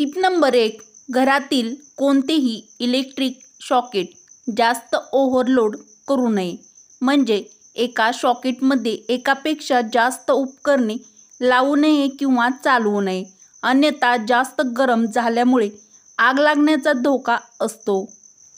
Tip number 1. घरातील कोणतेही electric socket जास्त ओव्हरलोड करू नये. म्हणजे एका सॉकेटमध्ये एकापेक्षा जास्त उपकरणे लावू नये किंवा चालवू नये. अन्यथा जास्त गरम झाल्यामुळे आग लागण्याचा धोका असतो.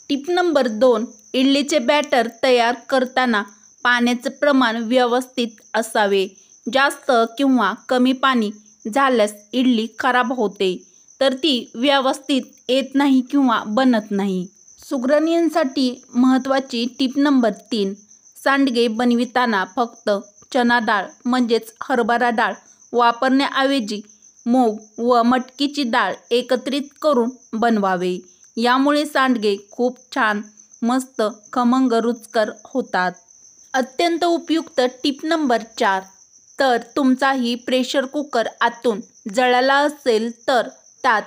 Tip number 2. इडलीचे बॅटर तयार करताना पाण्याचे प्रमाण व्यवस्थित असावे. जास्त किंवा कमी पाणी झाल्यास इडली खराब होते, तर ती व्यवस्थित येत नाही किंवा बनत नाही. सुगरणींसाठी महत्त्वाची टिप नंबर 3. सांडगे बनविताना फक्त चणा डाळ म्हणजेच हरभरा डाळ वापरण्याऐवजी मूग व मटकीची डाळ एकत्रित करून बनवावे. यामुळे सांडगे खूप छान, मस्त, खमंग, रुचकर होतात. अत्यंत उपयुक्त टिप नंबर 4. तर तुमचाही प्रेशर कुकर आतून जळाला असेल तर त्यात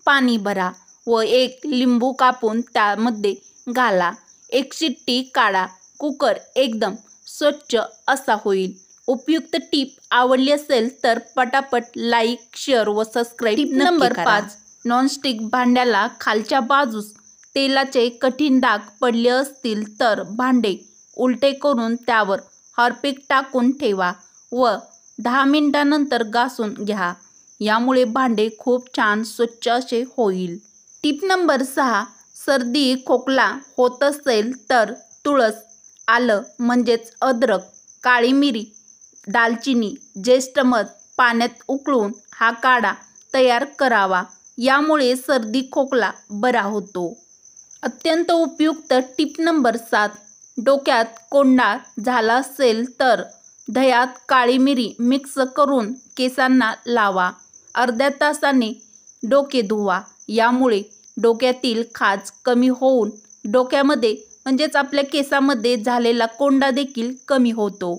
पाणी भरा व एक लिंबू कापून त्यामध्ये घाला. एक शिट्टी काढा. कुकर एकदम स्वच्छ असा होईल. उपयुक्त टीप आवडली असेल तर पटापट लाईक, शेअर व सबस्क्राईब. Tip number 5. नॉनस्टिक भांड्याला खालच्या बाजूस तेलाचे कठीण डाग पडले असतील तर भांडे उलटे करून त्यावर हार्पिक टाकून ठेवा व 10 मिनिटांनंतर घासून घ्या. यामुळे भांडे खूप छान स्वच्छ असे होईल. Tip number 6. सर्दी खोकला होत असेल तर तुळस, आलं म्हणजेच अद्रक, काळी मिरी, दालचिनी, ज्येष्ठ मध पाण्यात उकळून हा काढा तयार करावा. यामुळे सर्दी खोकला बरा होतो. अत्यंत उपयुक्त टिप नंबर 7. डोक्यात कोंडा झाला असेल तर दह्यात काळी मिरी मिक्स करून केसांना लावा. अर्ध्या तासाने डोके धुवा. यामुळे डोक्यातील खाज कमी होऊन डोक्यामध्ये म्हणजेच आपल्या केसामध्ये झालेला कोंडा देखील कमी होतो.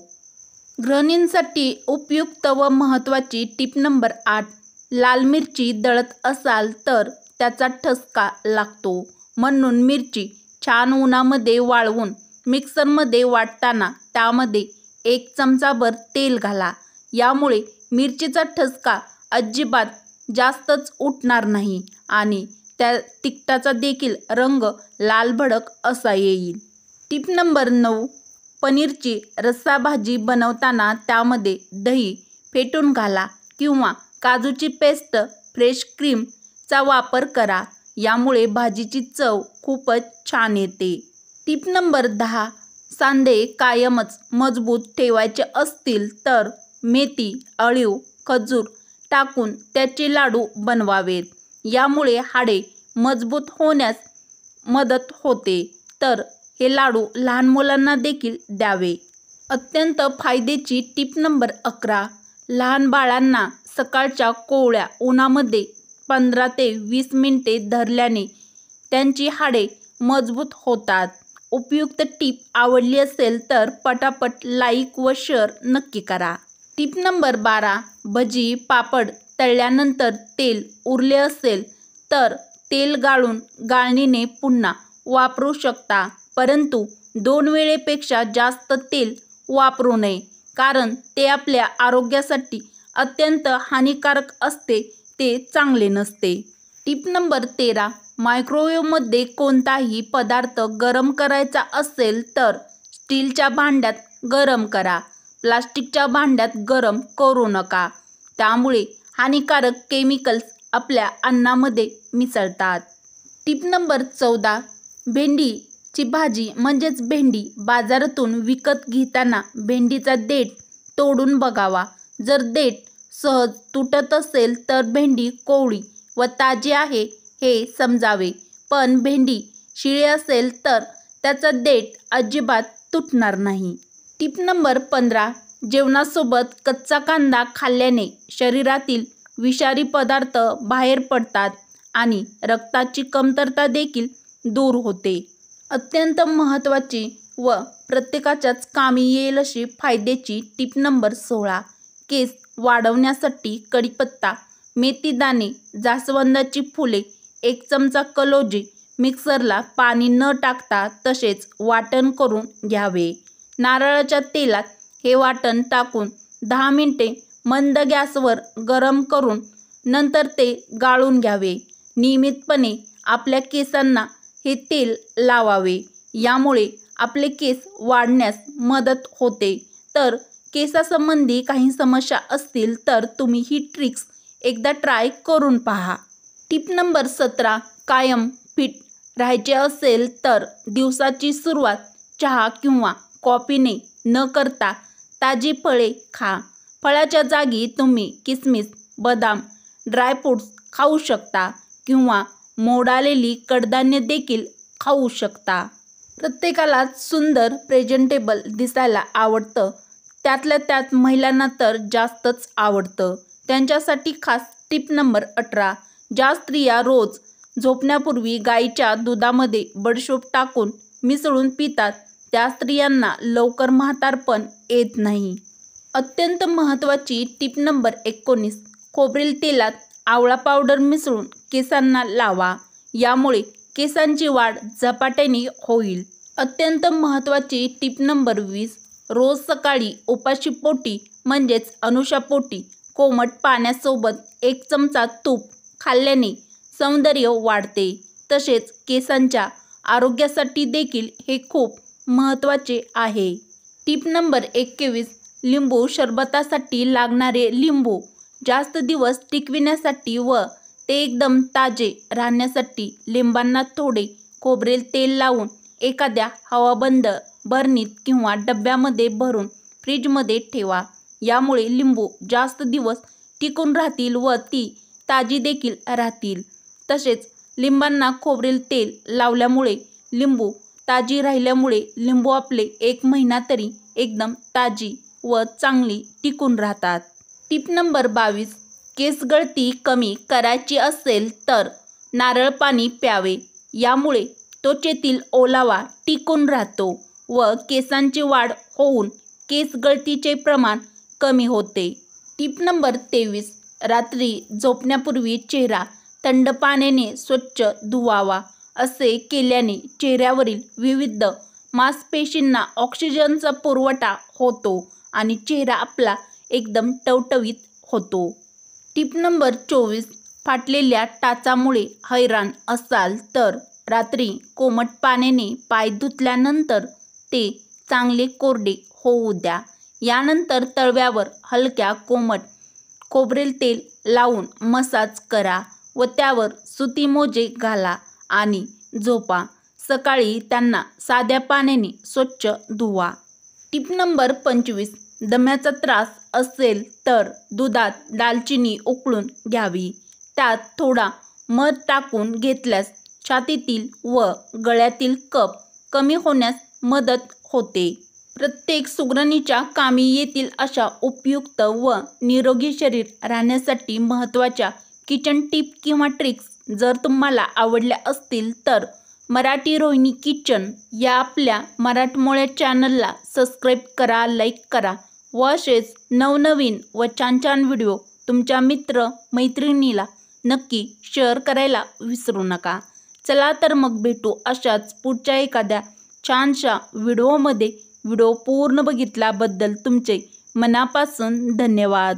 गृहिणींसाठी उपयुक्त व महत्त्वाची टिप नंबर 8. लाल मिरची दळत असाल तर त्याचा ठसका लागतो, म्हणून मिरची छान उन्हामध्ये वाळवून मिक्सरमध्ये वाटताना त्यामध्ये 1 चमचाभर तेल घाला. यामुळे मिरचीचा ठसका अजिबात जास्तच उठणार नाही आणि त्या तिखटाचा देखील रंग लालभडक असा येईल. Tip number 9. पनीरची रस्सा भाजी बनवताना त्यामध्ये दही फेटून घाला किंवा काजूची पेस्ट, फ्रेश क्रीमचा वापर करा. यामुळे भाजीची चव खूपच छान येते. Tip number 10. सांधे कायमच मजबूत ठेवायचे असतील तर मेथी, अळीव, खजूर टाकून त्याचे लाडू बनवावेत. यामुळे हाडे मजबूत होण्यास मदत होते. तर हे लाडू लहान मुलांना देखील द्यावे. अत्यंत फायद्याची टिप नंबर 11. लहान बाळांना सकाळच्या कोवळ्या उन्हामध्ये 15 ते 20 मिनिटे धरल्याने त्यांची हाडे मजबूत होतात. उपयुक्त टीप आवडली असेल तर पटापट लाईक व शेअर नक्की करा. Tip number 12. भजी, पापड तळल्यानंतर तेल उरले असेल तर तेल गाळून गाळणीने पुन्हा वापरू शकता. परंतु 2 वेळेपेक्षा जास्त तेल वापरू नये, कारण ते आपल्या आरोग्यासाठी अत्यंत हानिकारक असते, ते चांगले नसते. Tip number 13. मायक्रोवेव्हमध्ये कोणताही पदार्थ गरम करायचा असेल तर स्टीलच्या भांड्यात गरम करा. प्लास्टिकच्या भांड्यात गरम करू नका. त्यामुळे हानिकारक केमिकल्स आपल्या अन्नामध्ये मिसळतात. Tip number 14. भेंडीची भाजी म्हणजेच भेंडी बाजारातून विकत घेताना भेंडीचा देठ तोडून बघावा. जर देठ सहज तुटत असेल तर भेंडी कोवळी व ताजी आहे हे समजावे. पण भेंडी शिळी असेल तर त्याचा देठ अजिबात तुटणार नाही. Tip number 15. जेवणासोबत कच्चा कांदा खाल्ल्याने शरीरातील विषारी पदार्थ बाहेर पडतात आणि रक्ताची कमतरता देखील दूर होते. अत्यंत महत्त्वाची व प्रत्येकाच्याच कामी येईल अशी फायद्याची टिप नंबर 16. केस वाढवण्यासाठी कढीपत्ता, मेथीदाणे, जास्वंदाची फुले, 1 चमचा कलोंजी मिक्सरला पाणी न टाकता तसेच वाटण करून घ्यावे. नारळाच्या तेलात हे वाटण टाकून 10 मिनिटे मंद गॅसवर गरम करून नंतर ते गाळून घ्यावे. नियमितपणे आपल्या केसांना हे तेल लावावे. यामुळे आपले केस वाढण्यास मदत होते. तर केसासंबंधी काही समस्या असतील तर तुम्ही ही ट्रिक्स एकदा ट्राय करून पहा. Tip number 17. कायम फिट राहायचे असेल तर दिवसाची सुरुवात चहा किंवा कॉफीने न करता ताजी फळे खा. फळाच्या जागी तुम्ही किसमिस, बदाम, ड्रायफ्रुट्स खाऊ शकता किंवा मोड आलेली कडधान्य देखील खाऊ शकता. प्रत्येकालाच सुंदर, प्रेझेंटेबल दिसायला आवडतं. त्यातल्या त्यात महिलांना तर जास्तच आवडतं. त्यांच्यासाठी खास टिप नंबर 18. ज्या स्त्रिया रोज झोपण्यापूर्वी गाईच्या दुधामध्ये बडीशोप टाकून मिसळून पितात त्या स्त्रियांना लवकर म्हातारपण येत नाही. अत्यंत महत्त्वाची टिप नंबर 19. खोबरेल तेलात आवळा पावडर मिसळून केसांना लावा. यामुळे केसांची वाढ झपाट्याने होईल. अत्यंत महत्त्वाची टिप नंबर 20. रोज सकाळी उपाशी पोटी म्हणजेच अनुशापोटी कोमट पाण्यासोबत 1 चमचा तूप खाल्ल्याने सौंदर्य वाढते. तसेच केसांच्या आरोग्यासाठी देखील हे खूप महत्त्वाचे आहे. Tip number 21. लिंबू सरबतासाठी लागणारे लिंबू जास्त दिवस टिकविण्यासाठी व ते एकदम ताजे राहण्यासाठी लिंबांना थोडे खोबरेल तेल लावून एखाद्या हवाबंद बरणीत किंवा डब्यामध्ये भरून फ्रीजमध्ये ठेवा. यामुळे लिंबू जास्त दिवस टिकून राहतील व ती ताजी देखील राहतील. तसेच लिंबांना खोबरेल तेल लावल्यामुळे लिंबू ताजी राहिल्यामुळे लिंबू आपले 1 महिना तरी एकदम ताजी व चांगली टिकून राहतात. Tip number 22. केस गळती कमी करायची असेल तर नारळ पाणी प्यावे. यामुळे त्वचेतील ओलावा टिकून राहतो व केसांची वाढ होऊन केस गळतीचे प्रमाण कमी होते. Tip number 23. रात्री झोपण्यापूर्वी चेहरा थंड पाण्याने स्वच्छ धुवावा. असे केल्याने चेहऱ्यावरील विविध मांसपेशींना ऑक्सिजनचा पुरवठा होतो आणि चेहरा आपला एकदम टवटवीत होतो. Tip number 24. फाटलेल्या टाचामुळे हैराण असाल तर रात्री कोमट पाण्याने पाय धुतल्यानंतर ते चांगले कोरडे होऊ द्या. यानंतर तळव्यावर हलक्या कोमट खोबरेल तेल लावून मसाज करा व त्यावर सुती मोजे घाला आणि झोपा. सकाळी त्यांना साध्या पाण्याने स्वच्छ धुवा. Tip number 25. दम्याचा त्रास असेल तर दुधात दालचिनी उकळून घ्यावी. त्यात थोडा मध टाकून घेतल्यास छातीतील व गळ्यातील कफ कमी होण्यास मदत होते. प्रत्येक सुगरणीच्या कामी येतील अशा उपयुक्त व निरोगी शरीर राहण्यासाठी महत्त्वाच्या किचन टिप किंवा ट्रिक्स जर तुम्हाला आवडल्या असतील तर मराठी रोहिणी किचन या आपल्या मराठमोळ्या चॅनलला सबस्क्राईब करा, लाईक करा व असेच नवनवीन व छान छान व्हिडिओ तुमच्या मित्र मैत्रिणीला नक्की शेअर करायला विसरू नका. चला तर मग भेटू अशाच पुढच्या एखाद्या छानशा व्हिडिओमध्ये. व्हिडिओ पूर्ण बघितल्याबद्दल तुमचे मनापासून धन्यवाद.